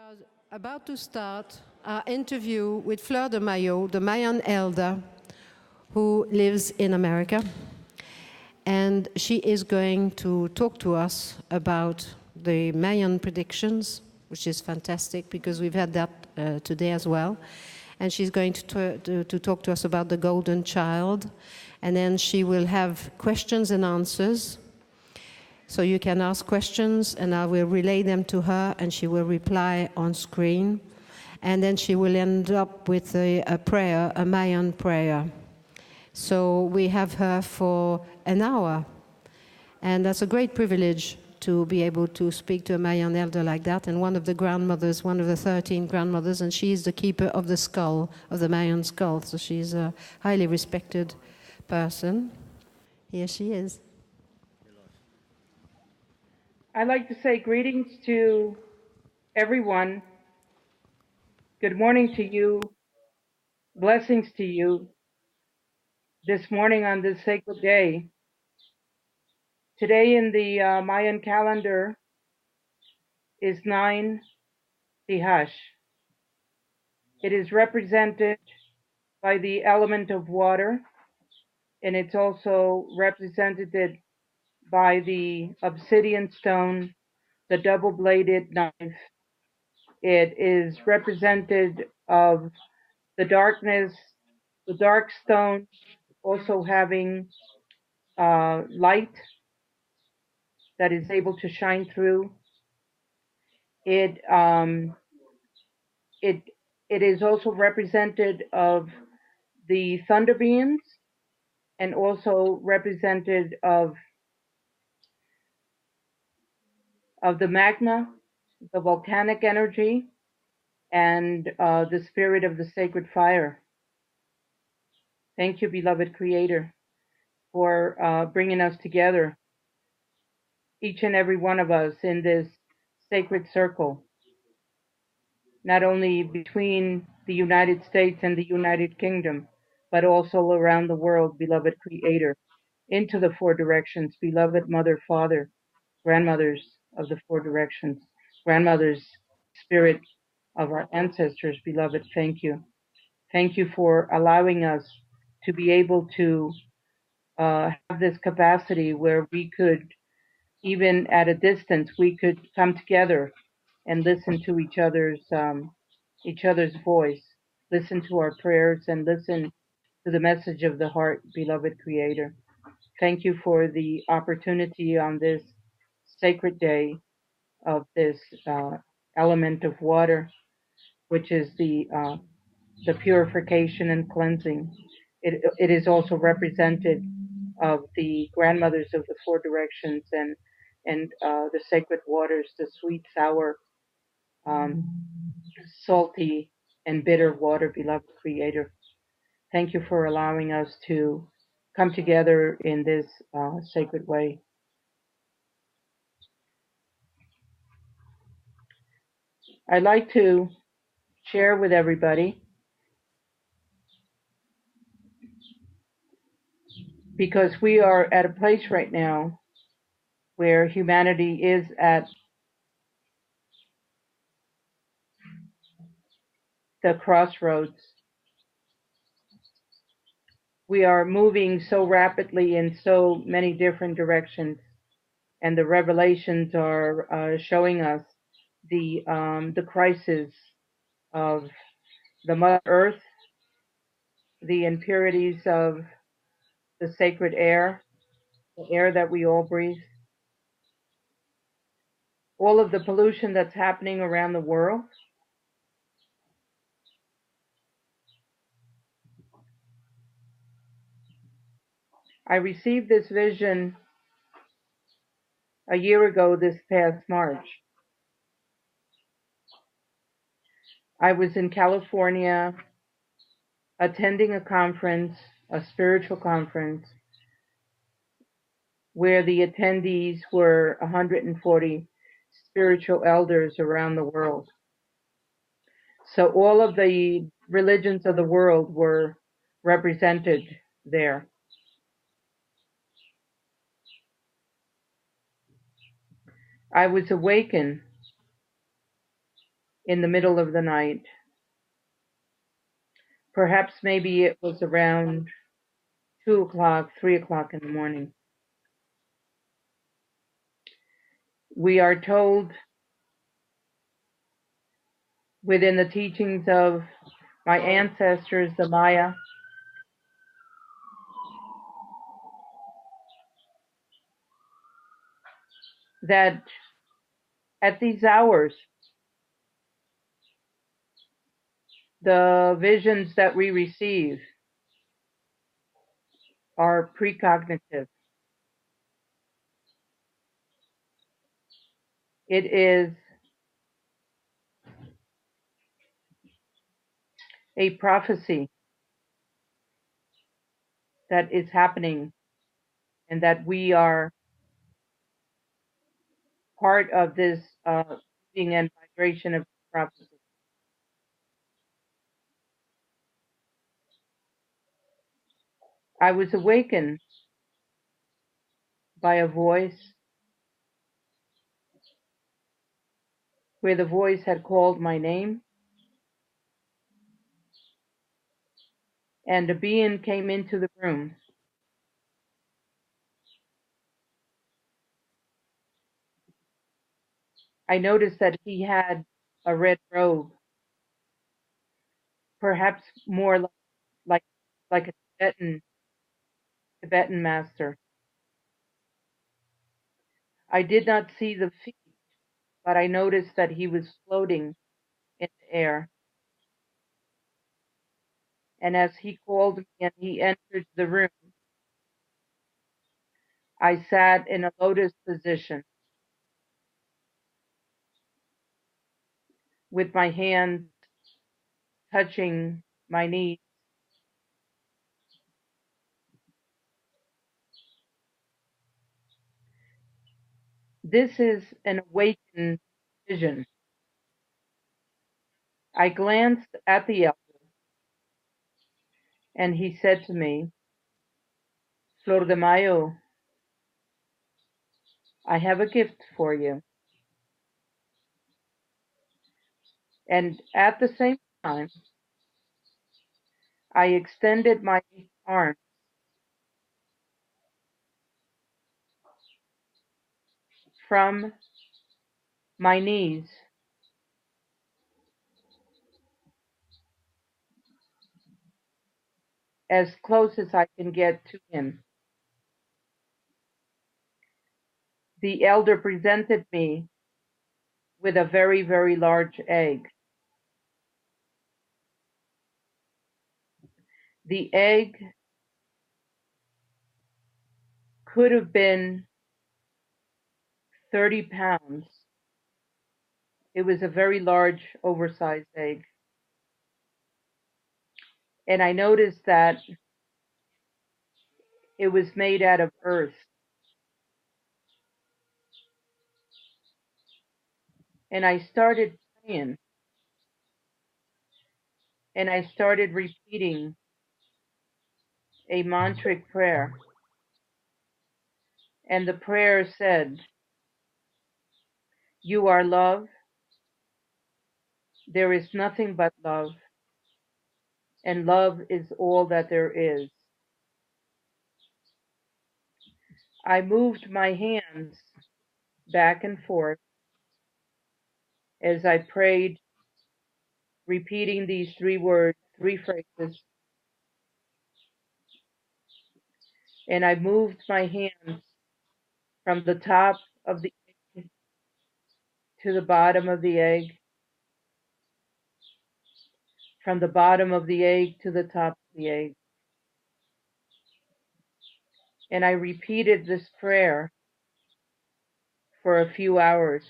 are about to start our interview with Flordemayo, the Mayan elder who lives in America. And she is going to talk to us about the Mayan predictions, which is fantastic because we've had that today as well. And she's going to talk to us about the golden child. And then she will have questions and answers. So you can ask questions and I will relay them to her and she will reply on screen. And then she will end up with a prayer, a Mayan prayer. So we have her for an hour. And that's a great privilege to be able to speak to a Mayan elder like that. And one of the grandmothers, one of the 13 grandmothers, and she is the keeper of the skull, of the Mayan skull. So she's a highly respected person. Here she is. I'd like to say greetings to everyone. Good morning to you. Blessings to you this morning on this sacred day. Today in the Mayan calendar is 9 Tihash. It is represented by the element of water, and it's also represented by the obsidian stone, the double-bladed knife. It is represented of the darkness, the dark stone also having light that is able to shine through. It is also represented of the thunder beams and also represented of the magma, the volcanic energy, and the spirit of the sacred fire. Thank you, beloved Creator, for bringing us together, each and every one of us in this sacred circle, not only between the United States and the United Kingdom, but also around the world, beloved Creator, into the four directions, beloved Mother, Father, grandmothers of the four directions, grandmothers, spirit of our ancestors, beloved, thank you. Thank you for allowing us to be able to have this capacity where we could, even at a distance, we could come together and listen to each other's voice, listen to our prayers, and listen to the message of the heart, beloved Creator. Thank you for the opportunity on this sacred day of this element of water, which is the purification and cleansing. It is also represented of the grandmothers of the four directions and the sacred waters, the sweet, sour, salty, and bitter water, beloved Creator. Thank you for allowing us to come together in this sacred way. I'd like to share with everybody, because we are at a place right now where humanity is at the crossroads. We are moving so rapidly in so many different directions, and the revelations are showing us the crisis of the Mother Earth, the impurities of the sacred air, the air that we all breathe, all of the pollution that's happening around the world. I received this vision a year ago this past March. I was in California attending a conference, a spiritual conference, where the attendees were 140 spiritual elders around the world. So all of the religions of the world were represented there. I was awakened in the middle of the night. Perhaps maybe it was around 2 o'clock, 3 o'clock in the morning. We are told within the teachings of my ancestors, the Maya, that at these hours, the visions that we receive are precognitive. It is a prophecy that is happening and that we are part of this reading and vibration of prophecy. I was awakened by a voice where the voice had called my name, and a being came into the room. I noticed that he had a red robe, perhaps more like like a Tibetan master. I did not see the feet, but I noticed that he was floating in the air. And as he called me and he entered the room, I sat in a lotus position with my hands touching my knees. This is an awakened vision. I glanced at the elder and he said to me, Flordemayo, I have a gift for you. And at the same time, I extended my arm from my knees as close as I can get to him. The elder presented me with a very, very large egg. The egg could have been 30 pounds. It was a very large, oversized egg. And I noticed that it was made out of earth. And I started praying, and I started repeating a mantric prayer. And the prayer said, You are love. There is nothing but love. And love is all that there is. I moved my hands back and forth as I prayed, repeating these three words, three phrases. And I moved my hands from the top of the egg to the bottom of the egg, from the bottom of the egg to the top of the egg. And I repeated this prayer for a few hours.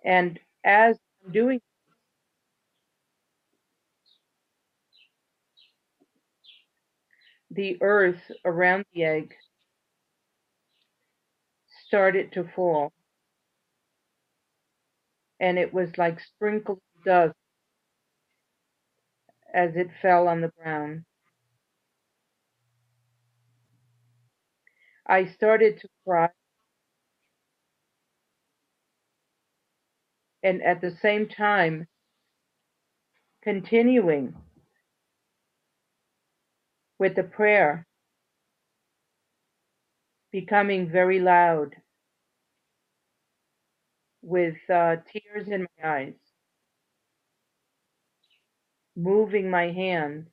And as I'm doing, the earth around the egg started to fall, and it was like sprinkled dust as it fell on the ground. I started to cry, and at the same time continuing with the prayer, becoming very loud with tears in my eyes, moving my hands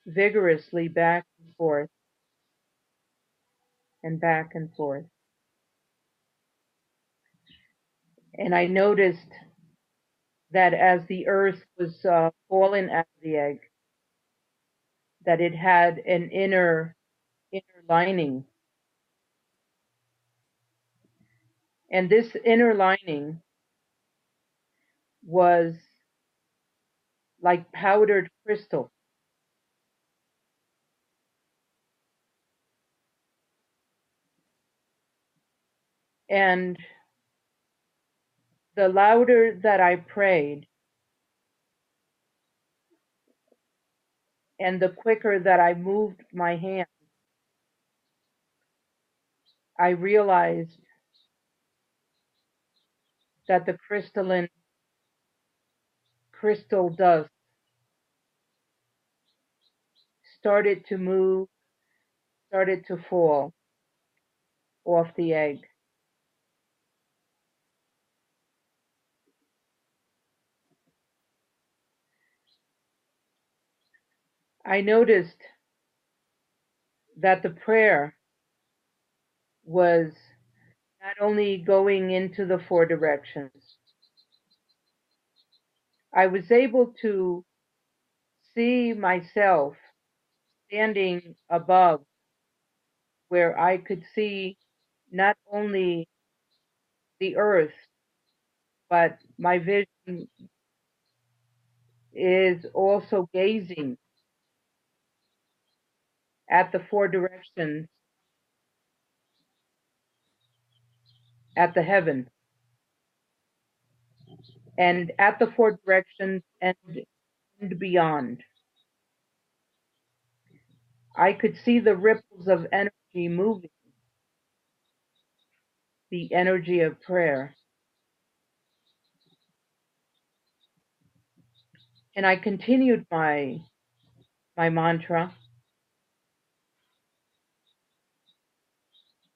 vigorously back and forth and back and forth. And I noticed that as the earth was falling out of the egg, that it had an inner lining. And this inner lining was like powdered crystal. And the louder that I prayed and the quicker that I moved my hand, I realized that the crystal dust started to move, started to fall off the egg. I noticed that the prayer was not only going into the four directions, I was able to see myself standing above where I could see not only the earth, but my vision is also gazing at the four directions, at the heaven, and at the four directions and beyond. I could see the ripples of energy moving, the energy of prayer. And I continued my mantra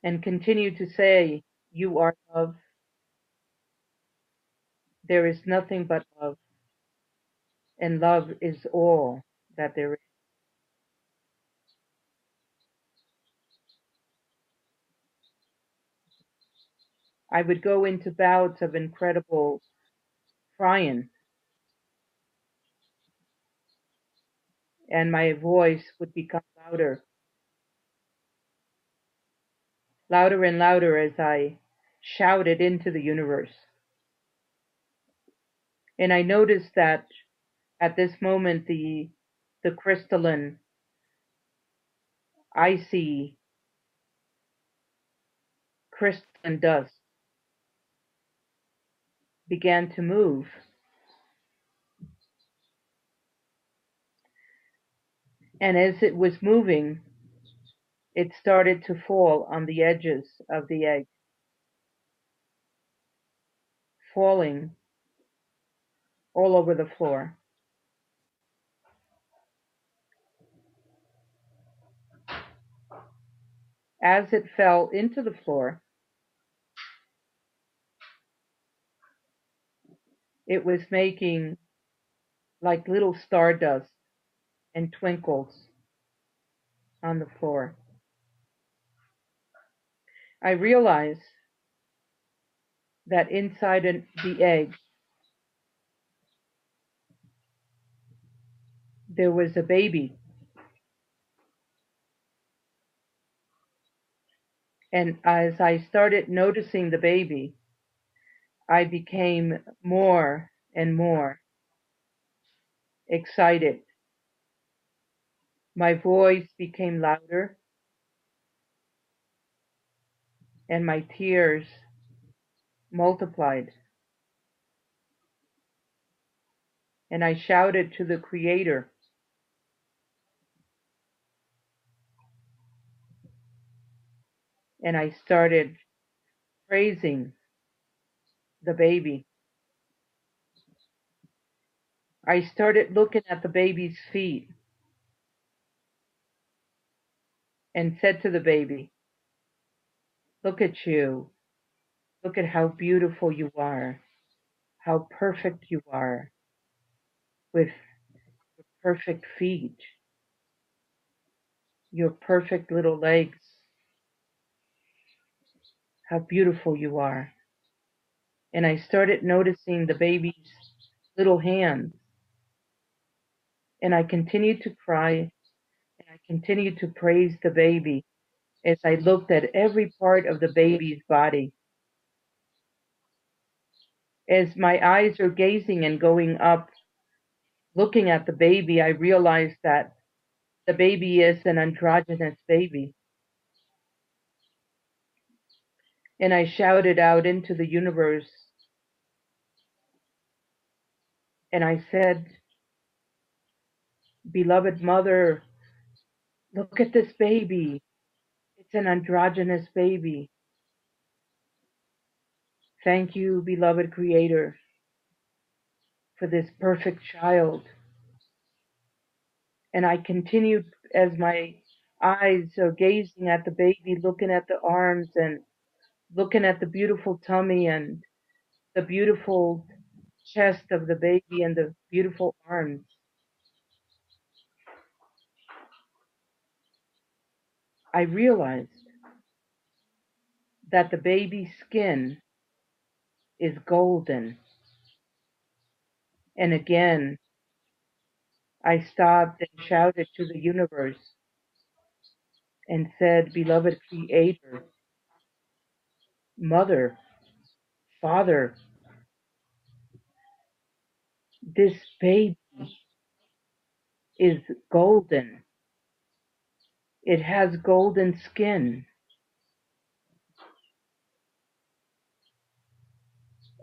and continued to say, "You are love. There is nothing but love, and love is all that there is." I would go into bouts of incredible crying, and my voice would become louder, louder and louder as I shouted into the universe. And I noticed that at this moment, the crystalline, icy crystalline dust began to move. And as it was moving, it started to fall on the edges of the egg, falling all over the floor. As it fell into the floor, it was making like little stardust and twinkles on the floor. I realized that inside the egg, there was a baby. And as I started noticing the baby, I became more and more excited. My voice became louder and my tears multiplied. And I shouted to the Creator, and I started praising the baby. I started looking at the baby's feet and said to the baby, "Look at you. Look at how beautiful you are, how perfect you are with your perfect feet, your perfect little legs, how beautiful you are." And I started noticing the baby's little hands, and I continued to cry, and I continued to praise the baby as I looked at every part of the baby's body. As my eyes are gazing and going up, looking at the baby, I realized that the baby is an androgynous baby. And I shouted out into the universe, and I said, "Beloved mother, look at this baby. It's an androgynous baby. Thank you, beloved creator, for this perfect child." And I continued as my eyes are gazing at the baby, looking at the arms and looking at the beautiful tummy and the beautiful chest of the baby and the beautiful arms. I realized that the baby's skin is golden. And again, I stopped and shouted to the universe and said, "Beloved creator, mother, father, this baby is golden. It has golden skin."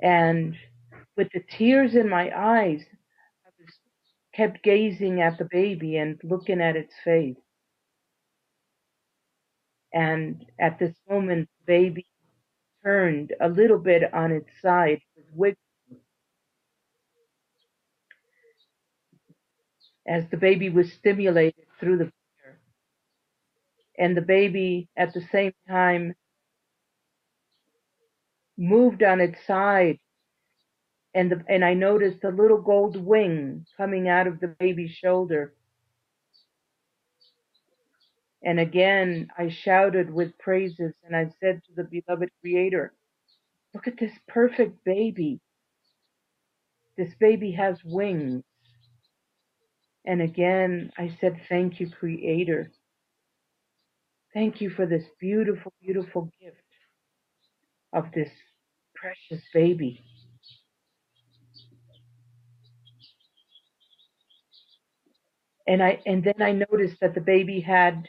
And with the tears in my eyes, I was kept gazing at the baby and looking at its face. And at this moment, the baby turned a little bit on its side, was wiggling as the baby was stimulated through the prayer. And the baby at the same time moved on its side, and I noticed a little gold wing coming out of the baby's shoulder. And again I shouted with praises, and I said to the beloved creator, "Look at this perfect baby. This baby has wings." And again I said, "Thank you, creator. Thank you for this beautiful, beautiful gift of this precious baby." And then I noticed that the baby had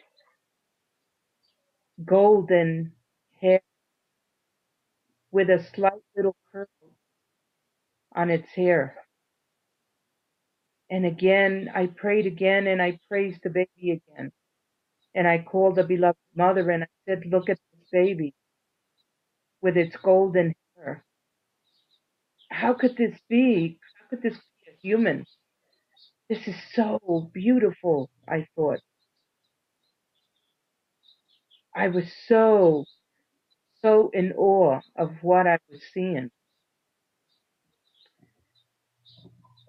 golden hair with a slight little curl on its hair. And again I prayed again, and I praised the baby again. And I called the beloved mother, and I said, "Look at this baby with its golden hair. How could this be? How could this be a human? This is so beautiful," I thought. I was so in awe of what I was seeing.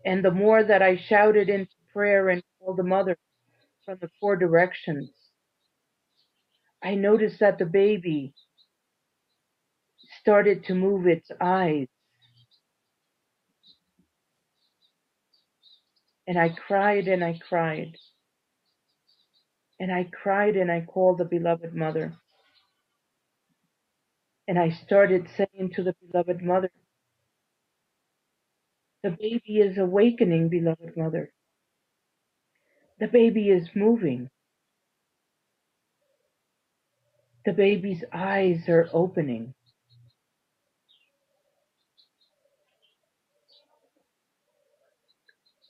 And the more that I shouted into prayer and called the mother from the four directions, I noticed that the baby started to move its eyes. And I cried and I cried. And I cried and I called the beloved mother. And I started saying to the beloved mother, "The baby is awakening, beloved mother. The baby is moving. The baby's eyes are opening."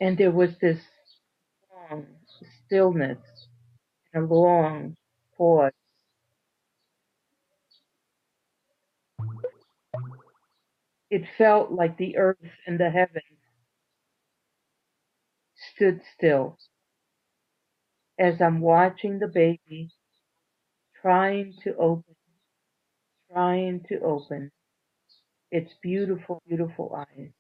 And there was this long stillness and a long pause. It felt like the earth and the heavens stood still as I'm watching the baby trying to open, trying to open its beautiful, beautiful eyes.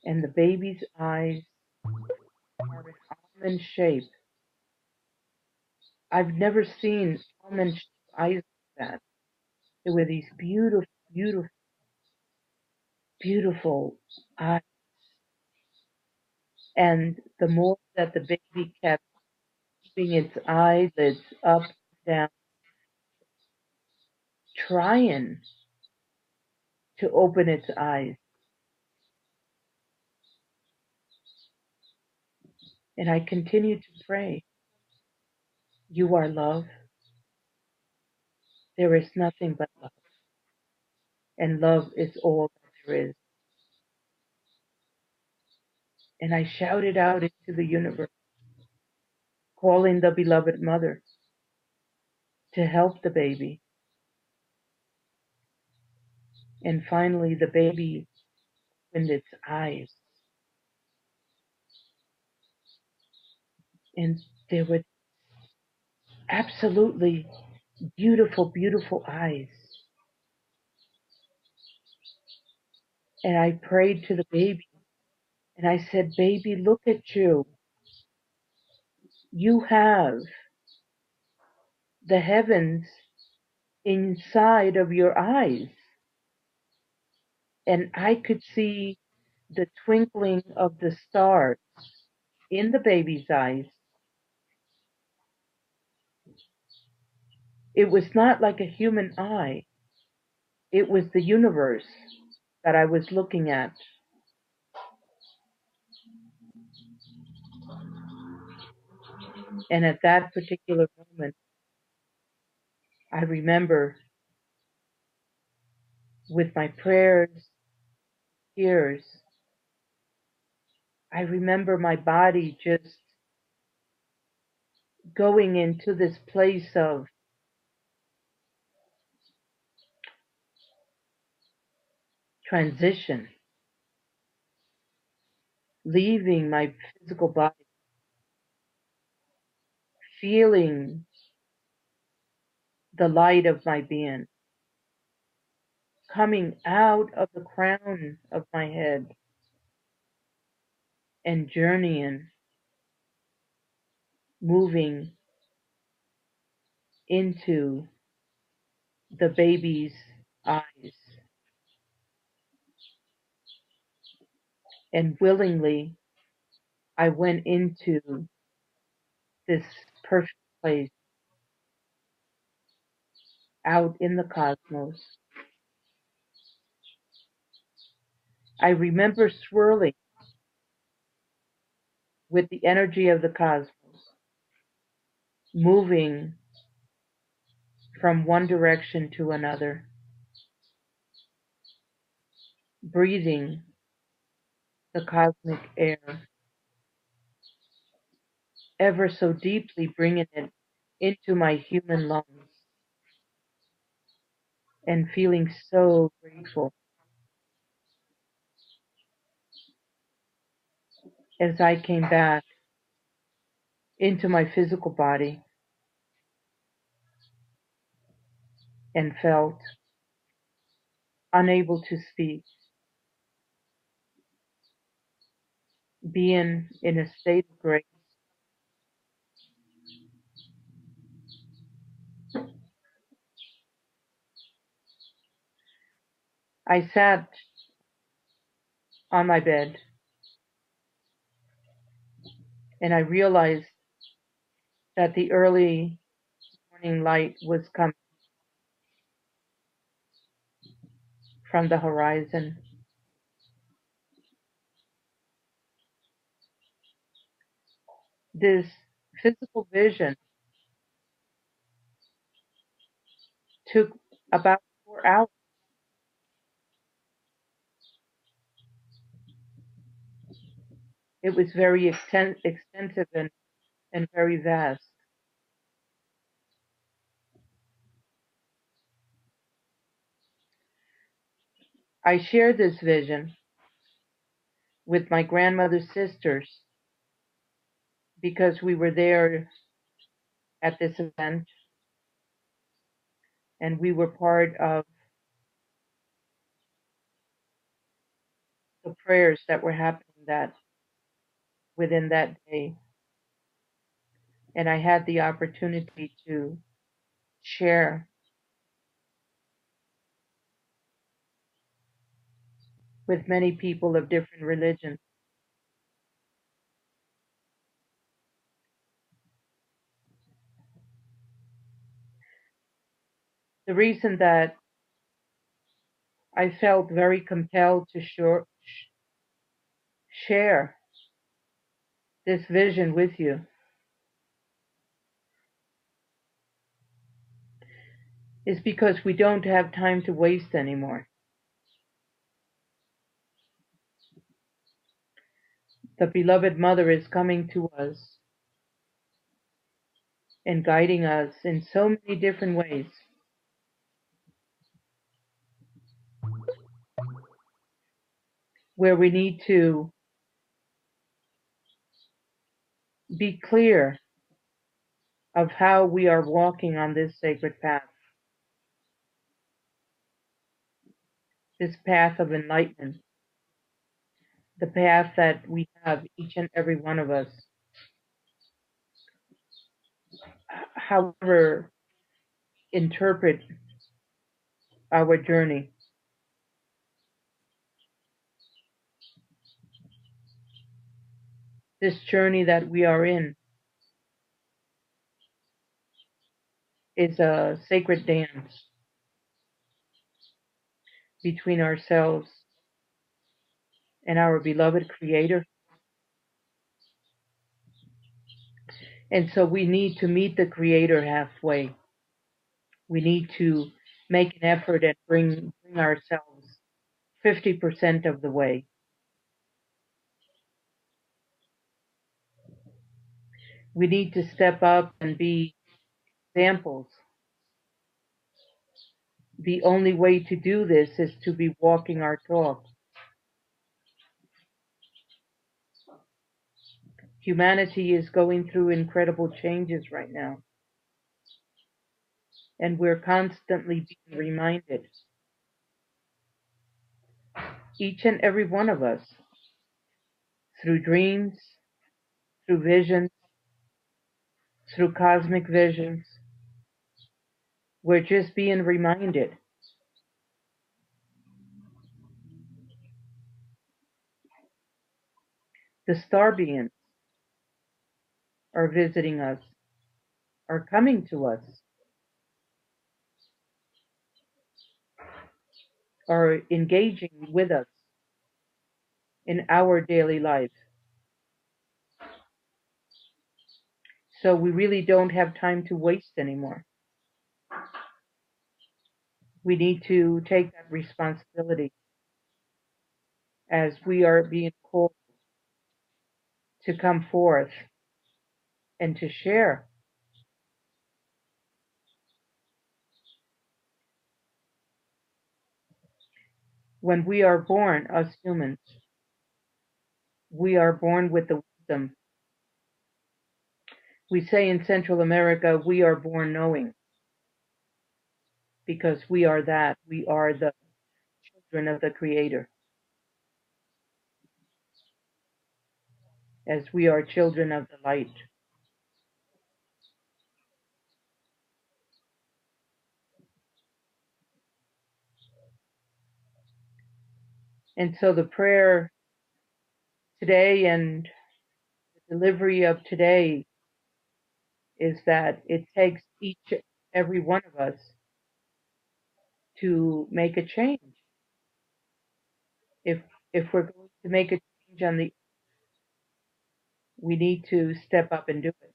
And the baby's eyes are an almond shape. I've never seen almond shaped eyes like that. They were these beautiful, beautiful, beautiful eyes. And the more that the baby kept keeping its eyelids up and down, trying to open its eyes. And I continued to pray, you are love. There is nothing but love. And love is all that there is. And I shouted out into the universe, calling the beloved mother to help the baby. And finally, the baby opened its eyes. And there were absolutely beautiful, beautiful eyes. And I prayed to the baby. And I said, baby, look at you. You have the heavens inside of your eyes. And I could see the twinkling of the stars in the baby's eyes. It was not like a human eye. It was the universe that I was looking at. And at that particular moment, I remember with my prayers, tears, I remember my body just going into this place of transition, leaving my physical body, feeling the light of my being, coming out of the crown of my head and journeying, moving into the baby's eyes. And willingly, I went into this perfect place out in the cosmos. I remember swirling with the energy of the cosmos, moving from one direction to another, breathing the cosmic air, ever so deeply bringing it into my human lungs, and feeling so grateful as I came back into my physical body and felt unable to speak, being in a state of grace. I sat on my bed and I realized that the early morning light was coming from the horizon. This physical vision took about 4 hours. It was very extensive and very vast. I shared this vision with my grandmother's sisters because we were there at this event and we were part of the prayers that were happening that within that day. And I had the opportunity to share with many people of different religions. The reason that I felt very compelled to share this vision with you is because we don't have time to waste anymore. The beloved Mother is coming to us and guiding us in so many different ways. Where we need to be clear of how we are walking on this sacred path, this path of enlightenment, the path that we have, each and every one of us, however interpret our journey. This journey that we are in is a sacred dance between ourselves and our beloved Creator. And so we need to meet the Creator halfway. We need to make an effort and bring ourselves 50% of the way. We need to step up and be examples. The only way to do this is to be walking our talk. Humanity is going through incredible changes right now. And we're constantly being reminded, each and every one of us, through dreams, through visions, through cosmic visions, we're just being reminded. The star beings are visiting us, are coming to us, are engaging with us in our daily life. So we really don't have time to waste anymore. We need to take that responsibility as we are being called to come forth and to share. When we are born, us humans, we are born with the wisdom. We say in Central America, we are born knowing, because we are that. We are the children of the Creator, as we are children of the light. And so the prayer today and the delivery of today is that it takes each every one of us to make a change. If we're going to make a change on the, we need to step up and do it.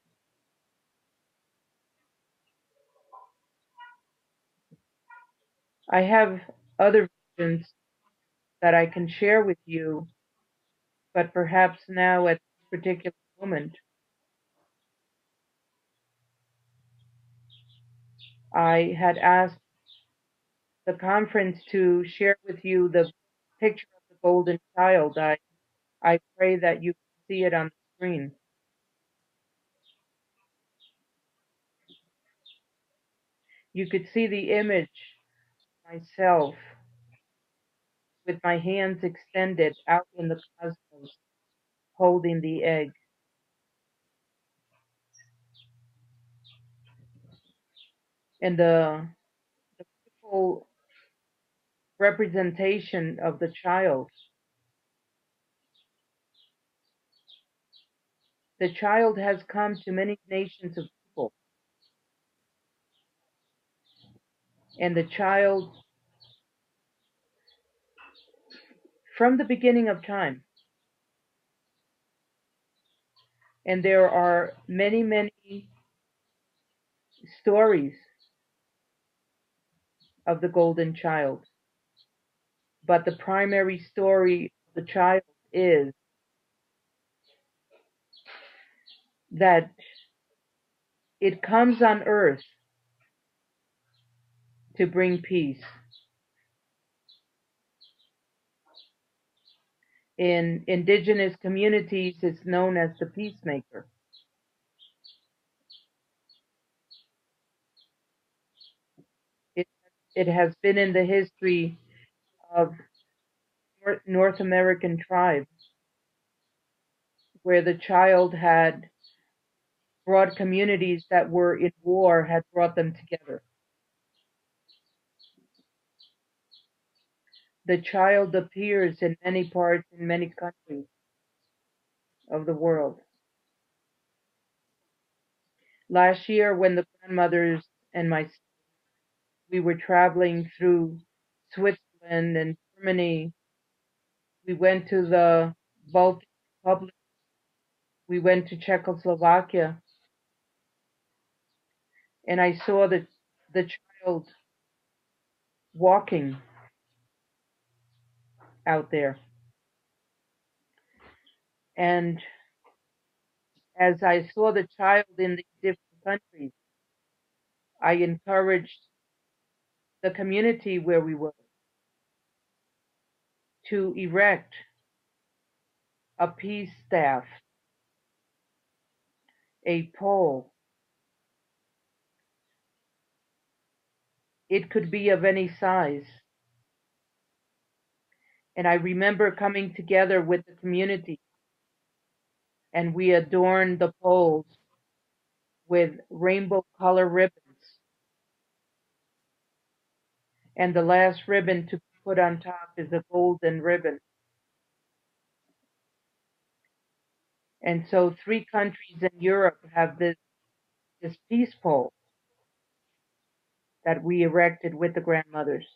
I have other visions that I can share with you, but perhaps now at this particular moment, I had asked the conference to share with you the picture of the golden child. I pray that you can see it on the screen. You could see the image of myself with my hands extended out in the cosmos, holding the egg. And the beautiful representation of the child. The child has come to many nations of people, and the child, from the beginning of time, and there are many, many stories of the golden child, but the primary story of the child is that it comes on earth to bring peace. In indigenous communities, it's known as the peacemaker. It, it has been in the history of North American tribes where the child had brought communities that were in war, had brought them together. The child appears in many parts, in many countries of the world. Last year, when the grandmothers and myself, we were traveling through Switzerland and Germany, we went to the Baltic Republic, we went to Czechoslovakia, and I saw the child walking out there. And as I saw the child in these different countries, I encouraged the community where we were to erect a peace staff, a pole. It could be of any size. And I remember coming together with the community, and we adorned the poles with rainbow color ribbons. And the last ribbon to be put on top is a golden ribbon. And so 3 countries in Europe have this peace pole that we erected with the grandmothers.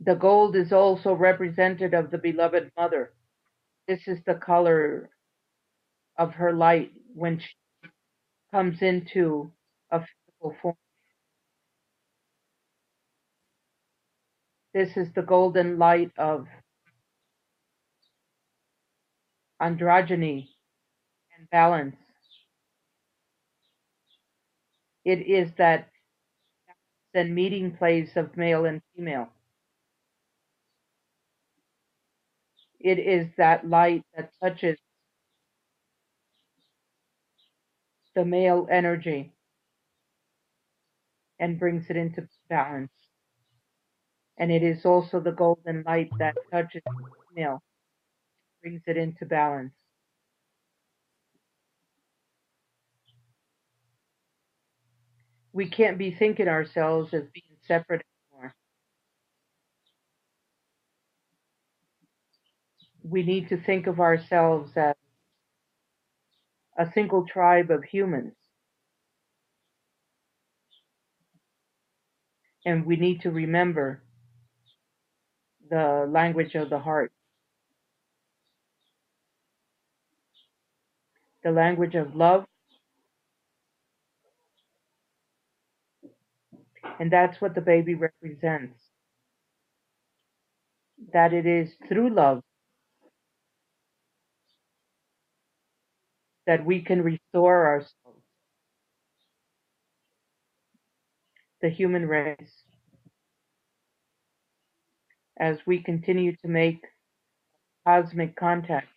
The gold is also representative of the beloved mother. This is the color of her light when she comes into a physical form. This is the golden light of androgyny and balance. It is that then meeting place of male and female. It is that light that touches the male energy and brings it into balance. And it is also the golden light that touches the female, brings it into balance. We can't be thinking ourselves as being separate anymore. We need to think of ourselves as a single tribe of humans. And we need to remember the language of the heart, the language of love. And that's what the baby represents. That it is through love that we can restore ourselves. the human race, as we continue to make cosmic contact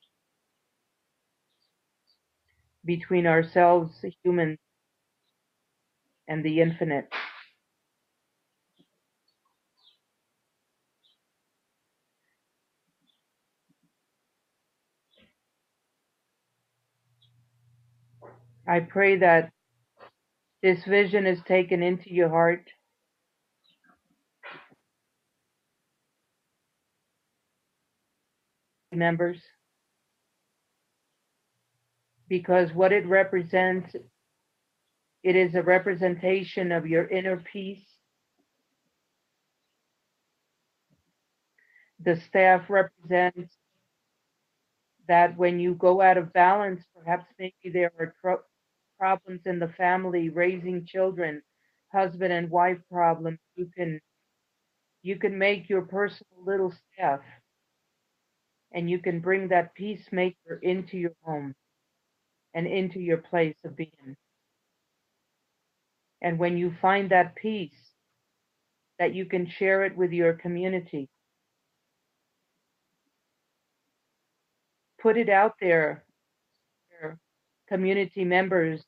between ourselves, humans, and the infinite. I pray that this vision is taken into your heart, members, because what it represents, it is a representation of your inner peace. The staff represents that when you go out of balance, perhaps maybe there are problems in the family, raising children, husband and wife problems, you can make your personal little staff, and you can bring that peacemaker into your home and into your place of being. And when you find that peace, that you can share it with your community, put it out there where community members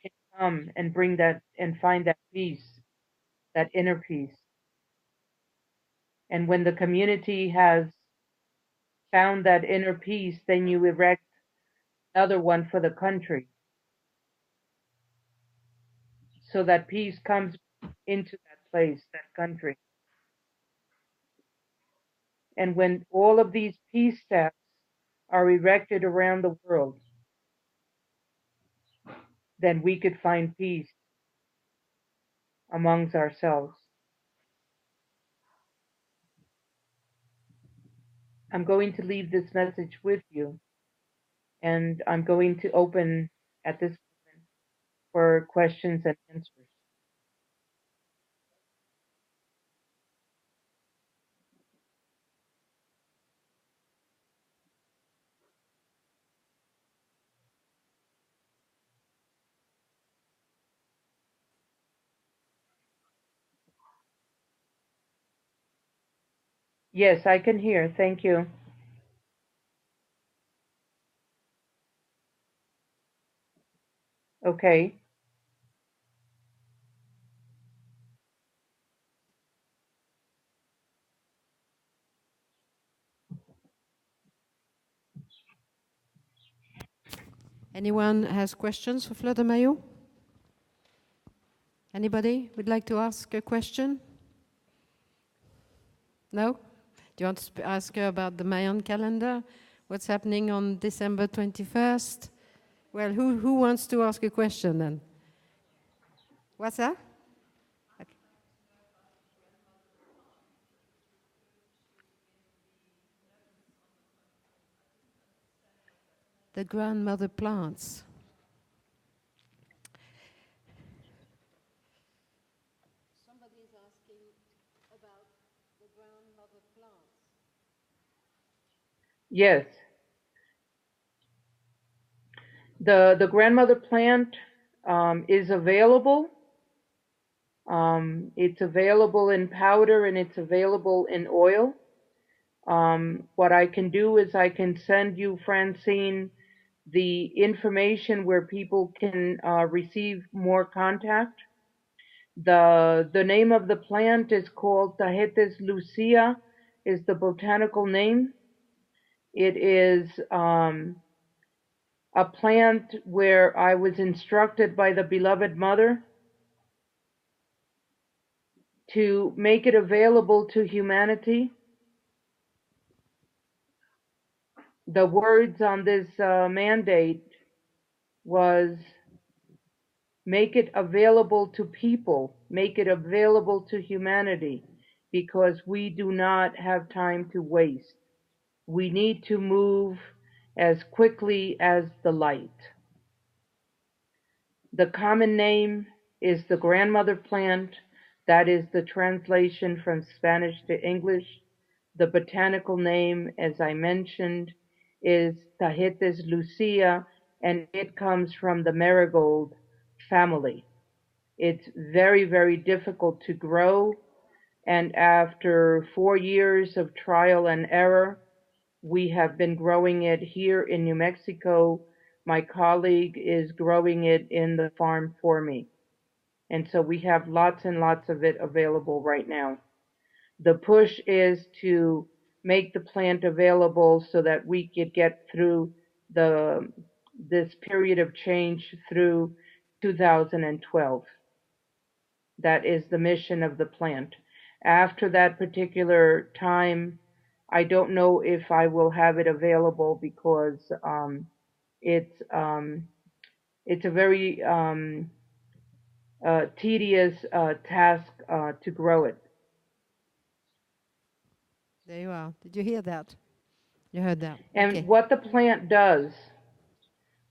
can come and bring that and find that peace, that inner peace. And when the community has found that inner peace, then you erect another one for the country, so that peace comes into that place, that country. And when all of these peace staffs are erected around the world, then we could find peace amongst ourselves. I'm going to leave this message with you, and I'm going to open at this moment for questions and answers. Yes, I can hear. Thank you. Okay. Anyone has questions for Flordemayo? Anybody would like to ask a question? No? Do you want to ask her about the Mayan calendar? What's happening on December 21st? Well, who wants to ask a question then? What's that? Okay. The grandmother plants. Somebody is asking about the grandmother plants. Yes. The grandmother plant is available. It's available in powder and it's available in oil. What I can do is I can send you, Francine, the information where people can receive more contact. The name of the plant is called Tahetes lucia, is the botanical name. It is a plant where I was instructed by the beloved mother to make it available to humanity. The words on this mandate was make it available to people, make it available to humanity, because we do not have time to waste. We need to move as quickly as the light. The common name is the grandmother plant. That is the translation from Spanish to English. The botanical name, as I mentioned, is Tahetes lucia, and it comes from the marigold family. It's very, very difficult to grow. And after 4 years of trial and error, we have been growing it here in New Mexico. My colleague is growing it in the farm for me. And so we have lots and lots of it available right now. The push is to make the plant available so that we could get through this period of change through 2012. That is the mission of the plant. After that particular time, I don't know if I will have it available because it's a very tedious task to grow it. There you are. Did you hear that? You heard that. And Okay. what the plant does,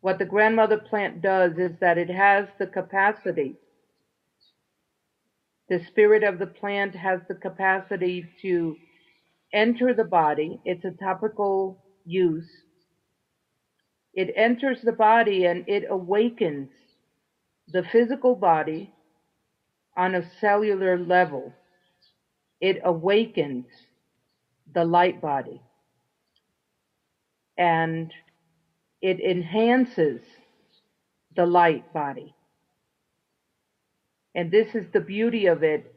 what the grandmother plant does, is that it has the capacity. The spirit of the plant has the capacity to enter the body. It's a topical use. It enters the body and it awakens the physical body on a cellular level. It awakens the light body and it enhances the light body. And this is the beauty of it.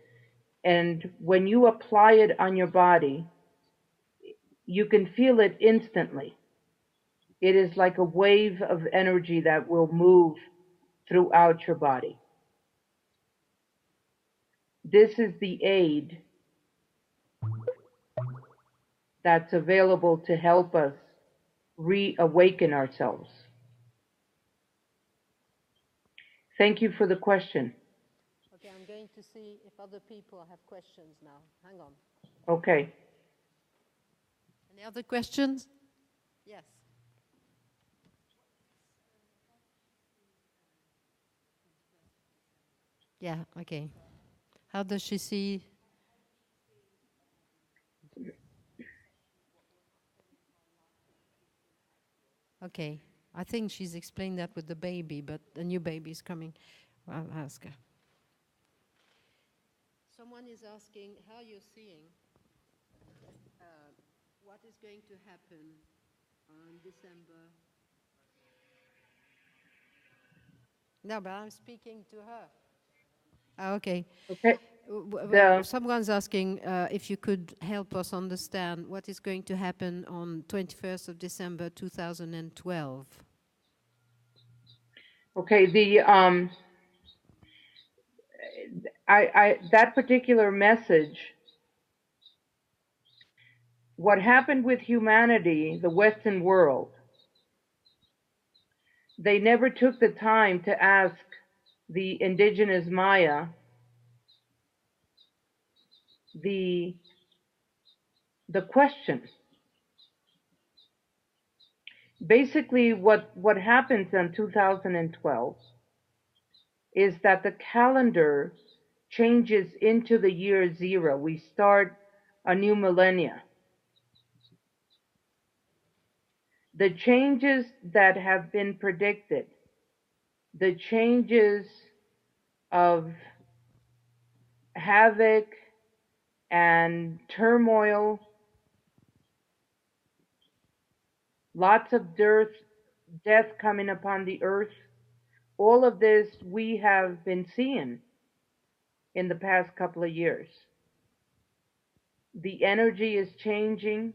And when you apply it on your body, you can feel it instantly. It is like a wave of energy that will move throughout your body. This is the aid that's available to help us reawaken ourselves. Thank you for the question. Okay, I'm going to see if other people have questions now. Hang on. Okay. Any other questions? Yes. Yeah, okay. How does she see? Okay, I think she's explained that with the baby, but the new baby is coming. I'll ask her. Someone is asking how you're seeing what is going to happen on December. No, but I'm speaking to her. Oh, okay. Okay. Someone's asking if you could help us understand what is going to happen on 21st of December 2012. Okay. That particular message, what happened with humanity, the Western world, they never took the time to ask the Indigenous Maya the question. Basically, what happens in 2012 is that the calendar changes into the year zero. We start a new millennia. The changes that have been predicted, the changes of havoc and turmoil, lots of death coming upon the earth, all of this we have been seeing in the past couple of years. The energy is changing.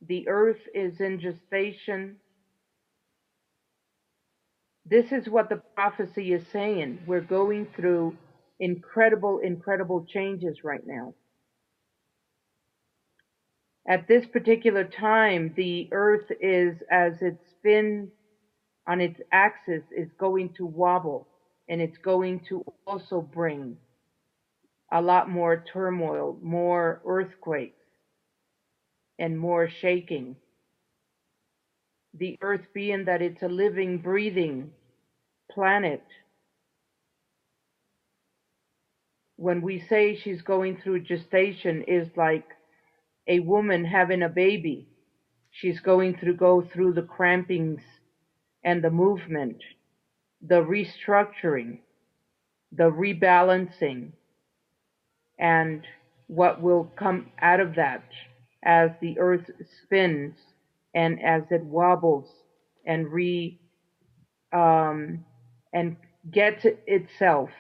The earth is in gestation. This is what the prophecy is saying. We're going through incredible, incredible changes right now. At this particular time, the earth is, as it spins on its axis, is going to wobble, and it's going to also bring a lot more turmoil, more earthquakes, and more shaking. The earth being that it's a living, breathing planet. When we say she's going through gestation, is like a woman having a baby. She's going to go through the crampings and the movement, the restructuring. the rebalancing, and what will come out of that as the earth spins and as it wobbles and and gets itself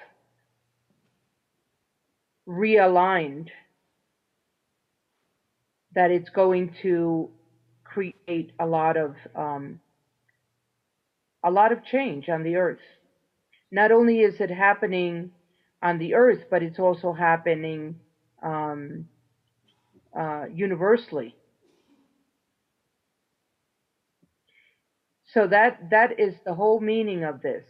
realigned, that it's going to create a lot of change on the earth. Not only is it happening on the earth, but it's also happening um, universally. So that is the whole meaning of this,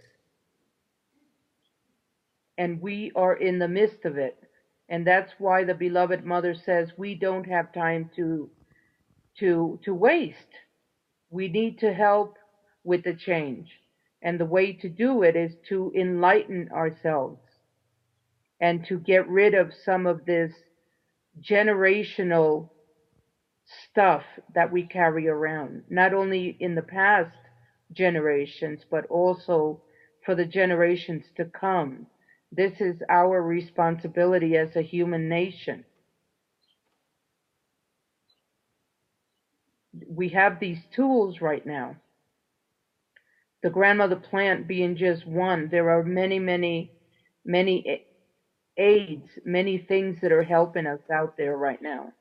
and we are in the midst of it, and that's why the beloved mother says we don't have time to waste. We need to help with the change, and the way to do it is to enlighten ourselves and to get rid of some of this generational stuff that we carry around, not only in the past generations, but also for the generations to come. This is our responsibility as a human nation. We have these tools right now. The grandmother plant being just one, there are many, many, many aids, many things that are helping us out there right now.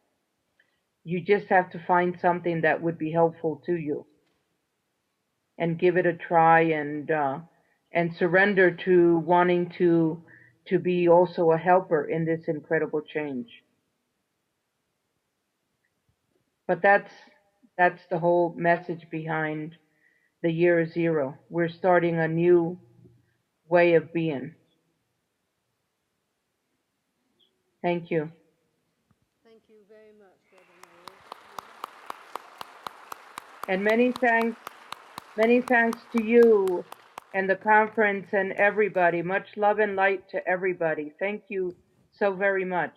You just have to find something that would be helpful to you and give it a try, and surrender to wanting to be also a helper in this incredible change. But that's the whole message behind the year zero. We're starting a new way of being. Thank you. Thank you very much, And many thanks to you and the conference and everybody. Much love and light to everybody. Thank you so very much.